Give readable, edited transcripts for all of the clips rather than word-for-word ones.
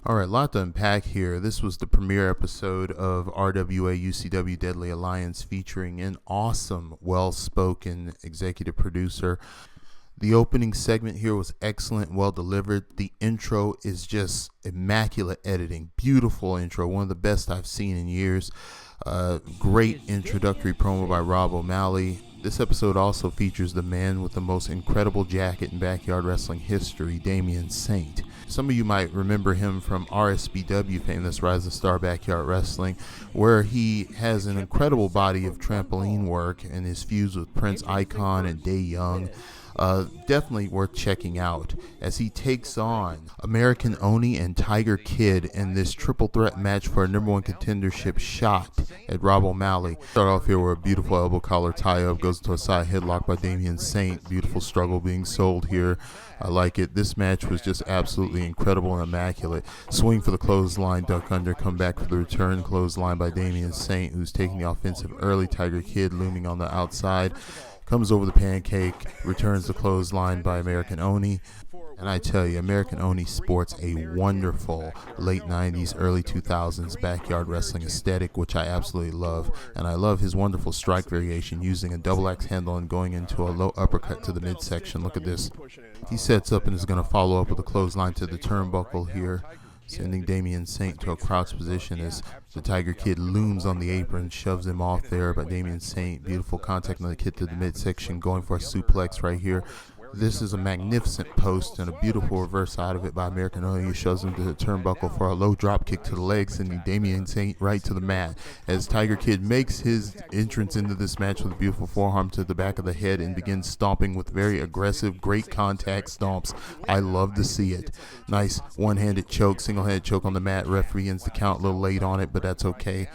All right, lot to unpack here. This was the premiere episode of RWA UCW Deadly Alliance featuring an awesome, well-spoken executive producer. The opening segment here was excellent, well delivered. The intro is just immaculate editing. Beautiful intro, one of the best I've seen in years. Great introductory promo by Rob O'Malley. This episode also features the man with the most incredible jacket in backyard wrestling history, Damion Saint. Some of you might remember him from RSBW fame, that's Rise of Star Backyard Wrestling, where he has an incredible body of trampoline work and his feuds with Prince Icon and Day Young. Definitely worth checking out as he takes on American Oni and Tyger Kid in this triple threat match for a number one contendership shot at Rob O'Malley. Start off here with a beautiful elbow collar tie-up, goes to a side headlock by Damion Saint. Beautiful struggle being sold here. I like it. This match was just absolutely incredible and immaculate. Swing for the clothesline, duck under, come back for the return clothesline by Damion Saint, who's taking the offensive early. Tiger Kid looming on the outside. Comes over the pancake, returns the clothesline by American Oni. And I tell you, American Oni sports a wonderful late 90s, early 2000s backyard wrestling aesthetic, which I absolutely love. And I love his wonderful strike variation using a double axe handle and going into a low uppercut to the midsection. Look at this. He sets up and is going to follow up with a clothesline to the turnbuckle here, sending Damion Saint to a crouch position as the Tiger Kid looms on the apron, shoves him off there by Damion Saint. Beautiful contact on the kid to the midsection, going for a suplex right here. This is a magnificent post and a beautiful reverse out of it by American Oni. He shoves him to the turnbuckle for a low drop kick to the legs, sending Damion Saint right to the mat as Tiger Kid makes his entrance into this match with a beautiful forearm to the back of the head and begins stomping with very aggressive, great contact stomps. I love to see it. Nice one-handed choke, single-handed choke on the mat. Referee ends the count a little late on it, but that's okay.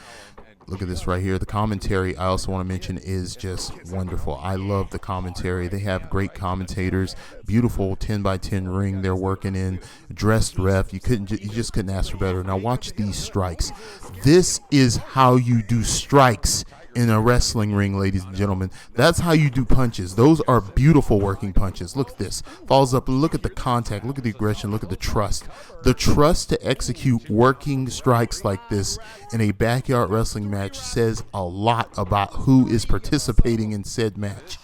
Look at this right here. The commentary, I also want to mention, is just wonderful. I love the commentary. They have great commentators. Beautiful 10 by 10 ring they're working in. Dressed ref. You just couldn't ask for better. Now watch these strikes. This is how you do strikes in a wrestling ring, ladies and gentlemen. That's how you do punches. Those are beautiful working punches. Look at this. Falls up. Look at the contact. Look at the aggression. Look at the trust. The trust to execute working strikes like this in a backyard wrestling match says a lot about who is participating in said match.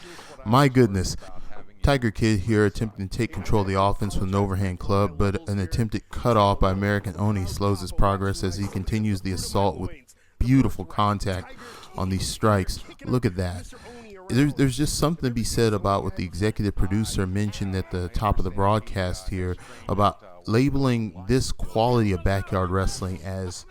My goodness. Tiger Kid here attempting to take control of the offense with an overhand club, but an attempted cutoff by American Oni slows his progress as he continues the assault with beautiful contact on these strikes. Look at that. There's just something to be said about what the executive producer mentioned at the top of the broadcast here about labeling this quality of backyard wrestling as,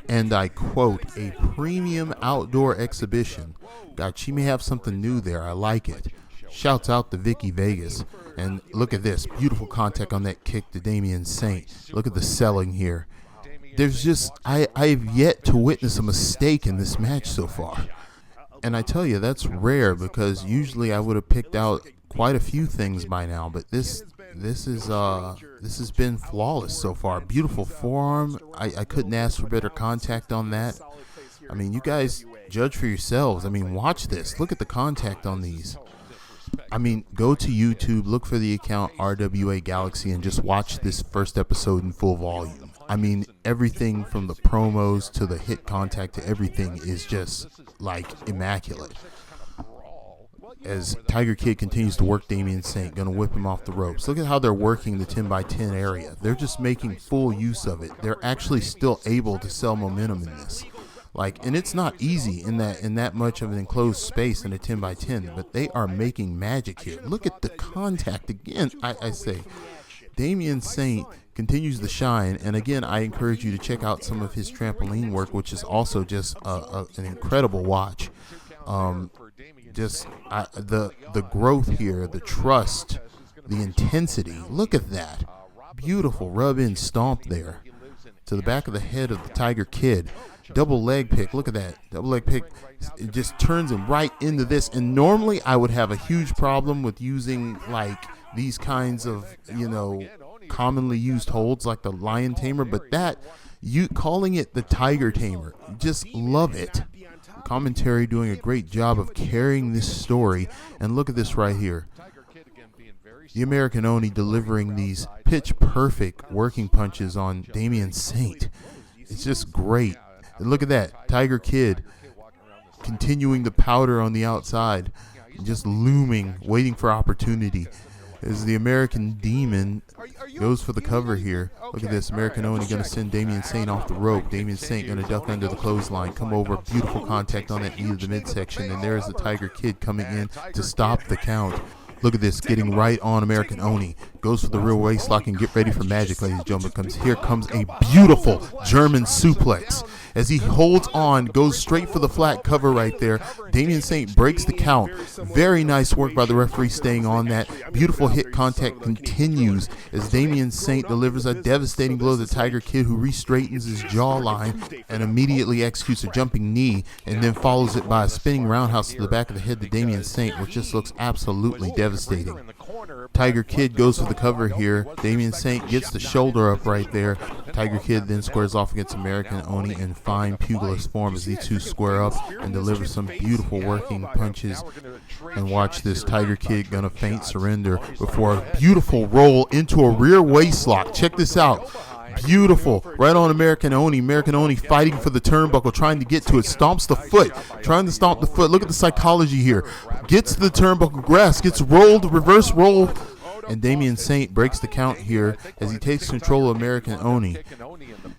and I quote, a premium outdoor exhibition. God, she may have something new there. I like it. Shouts out to Vicky Vegas. And look at this. Beautiful contact on that kick to Damion Saint. Look at the selling here. There's just, I've yet to witness a mistake in this match so far. And I tell you, that's rare because usually I would have picked out quite a few things by now, but this has been flawless so far. Beautiful forearm. I couldn't ask for better contact on that. I mean, you guys judge for yourselves. I mean, watch this. Look at the contact on these. I mean, go to YouTube, look for the account RWA Galaxy, and just watch this first episode in full volume. I mean, everything from the promos to the hit contact to everything is just, like, immaculate. As Tiger Kid continues to work Damion Saint, going to whip him off the ropes. Look at how they're working the 10 by 10 area. They're just making full use of it. They're actually still able to sell momentum in this. And it's not easy in that much of an enclosed space in a 10 by 10, but they are making magic here. Look at the contact again. I say, Damion Saint continues to shine, and again, I encourage you to check out some of his trampoline work, which is also just an incredible watch. The growth here, the trust, the intensity. Look at that. Beautiful rub-in stomp there to the back of the head of the Tiger Kid. Double leg pick. Look at that. Double leg pick. It just turns him right into this. And normally I would have a huge problem with using these kinds of, commonly used holds like the lion tamer. But you calling it the tiger tamer, just love it. Commentary doing a great job of carrying this story. And look at this right here. The American Oni delivering these pitch-perfect working punches on Damion Saint. It's just great. And look at that. Tiger Kid continuing the powder on the outside, just looming, waiting for opportunity. As the American Demon goes for the cover here. Look at this. American Oni going to send Damion Saint off the rope. Damion Saint going to duck under the clothesline. Come over. Beautiful contact on that knee of the midsection. And there's the Tiger Kid coming in to stop the count. Look at this, getting right on American Oni. Goes for the real waist lock and get ready for magic, ladies and gentlemen. Here comes a beautiful German suplex. As he holds on, goes straight for the flat cover right there. Damion Saint breaks the count. Very nice work by the referee staying on that. Beautiful hit contact continues as Damion Saint delivers a devastating blow to the Tiger Kid, who re-straightens his jawline and immediately executes a jumping knee and then follows it by a spinning roundhouse to the back of the head to Damion Saint, which just looks absolutely devastating. Tiger Kid goes for the cover here. Damion Saint gets the shoulder up right there. Tiger Kid then squares off against American Oni in fine pugilist form as these two square up and deliver some beautiful working punches. And watch this, Tiger Kid gonna feint surrender before a beautiful roll into a rear waist lock. Check this out. Beautiful. Right on American Oni. American Oni fighting for the turnbuckle, trying to get to it. Stomps the foot. Trying to stomp the foot. Look at the psychology here. Gets to the turnbuckle grass. Gets rolled. Reverse roll. And Damion Saint breaks the count here as he takes control of American Oni.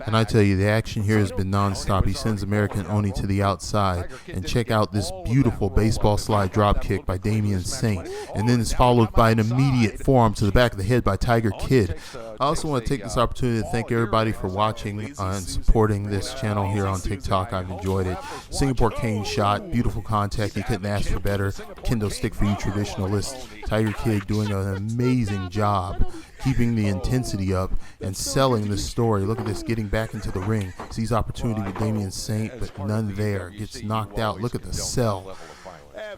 And I tell you, the action here has been nonstop. He sends American Oni to the outside. And check out this beautiful baseball slide drop kick by Damion Saint. And then it's followed by an immediate forearm to the back of the head by Tiger Kid. I also want to take this opportunity to thank everybody for watching and supporting this channel here on TikTok. I've enjoyed it. Singapore cane shot, beautiful contact. You couldn't ask for better. Kendo stick for you traditionalists. Tiger Kid doing an amazing job keeping the intensity up and selling this story. Look at this, getting back into the ring. Sees opportunity with Damion Saint, but none there. Gets knocked out. Look at the sell.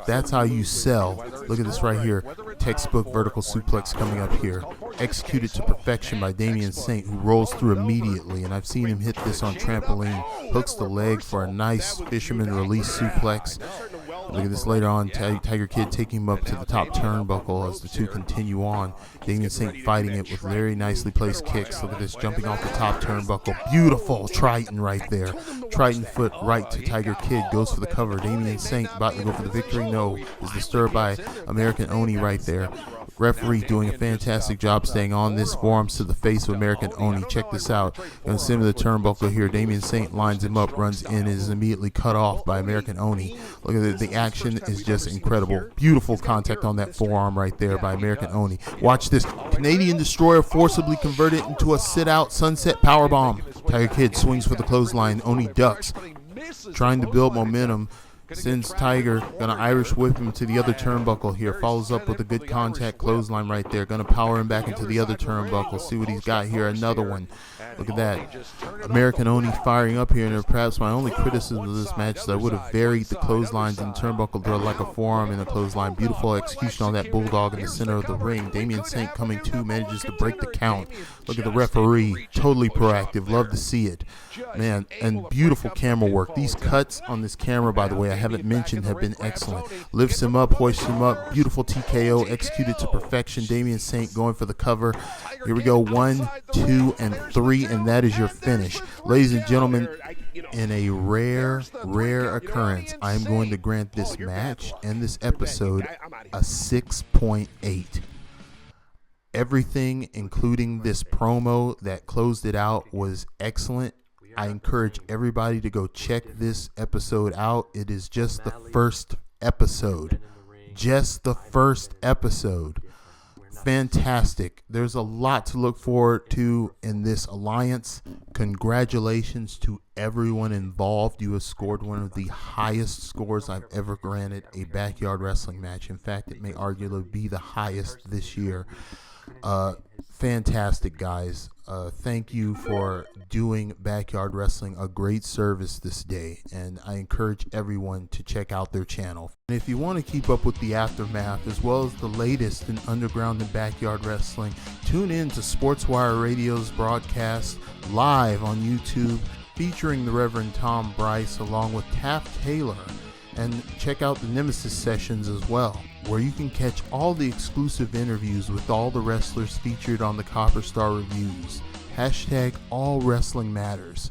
That's how you sell. Look at this right here. Textbook vertical suplex coming up here. Executed to perfection by Damion Saint, who rolls through immediately. And I've seen him hit this on trampoline. Hooks the leg for a nice fisherman release suplex. Look at this later on. Tiger Kid taking him up to the top turnbuckle as the two continue on. Damion Saint fighting it with very nicely placed kicks. Look at this, jumping off the top turnbuckle. Beautiful Triton right there. Triton foot right to Tiger Kid. Goes for the cover. Damion Saint about to go for the victory. No, is disturbed by American Oni right there. Referee doing a fantastic job staying on this. Forearms to the face of American Oni. Check this out. Gonna send him to the turnbuckle here. Damion Saint lines him up, runs in, and is immediately cut off by American Oni. Look at it. The action is just incredible. Beautiful contact on that forearm right there by American Oni. Watch this. Canadian Destroyer forcibly converted into a sit-out sunset powerbomb. Tiger Kid swings for the clothesline. Oni ducks, trying to build momentum. Sends Tiger, gonna Irish whip him to the other turnbuckle here. Follows up with a good contact clothesline right there. Gonna power him back into the other turnbuckle. See what he's got here. Another one. Look at that. American Oni firing up here. And perhaps my only criticism of this match is that I would have varied the clotheslines and turnbuckle throw like a forearm in a clothesline. Beautiful execution on that bulldog in the center of the ring. Damion Saint coming to, manages to break the count. Look at the referee. Totally proactive. Love to see it. Man, and beautiful camera work. These cuts on this camera, by the way, I haven't mentioned, have been excellent. Lifts him up, hoists him up. Beautiful TKO executed to perfection. Damion Saint going for the cover. Here we go. 1, 2, and 3, and that is your finish. Ladies and gentlemen, in a rare occurrence, I'm going to grant this match and this episode a 6.8. Everything, including this promo that closed it out, was excellent. I encourage everybody to go check this episode out. It is just the first episode. Just the first episode. Fantastic. There's a lot to look forward to in this alliance. Congratulations to everyone involved. You have scored one of the highest scores I've ever granted a backyard wrestling match. In fact, it may arguably be the highest this year. Fantastic, guys. Thank you for doing Backyard Wrestling a great service this day, and I encourage everyone to check out their channel. And if you want to keep up with the aftermath as well as the latest in underground and backyard wrestling, tune in to SportsWire Radio's broadcast live on YouTube featuring the Reverend Tom Brice along with Taff Taylor, and check out the Nemesis Sessions as well. where you can catch all the exclusive interviews with all the wrestlers featured on the Copper Star Reviews. #AllWrestlingMatters.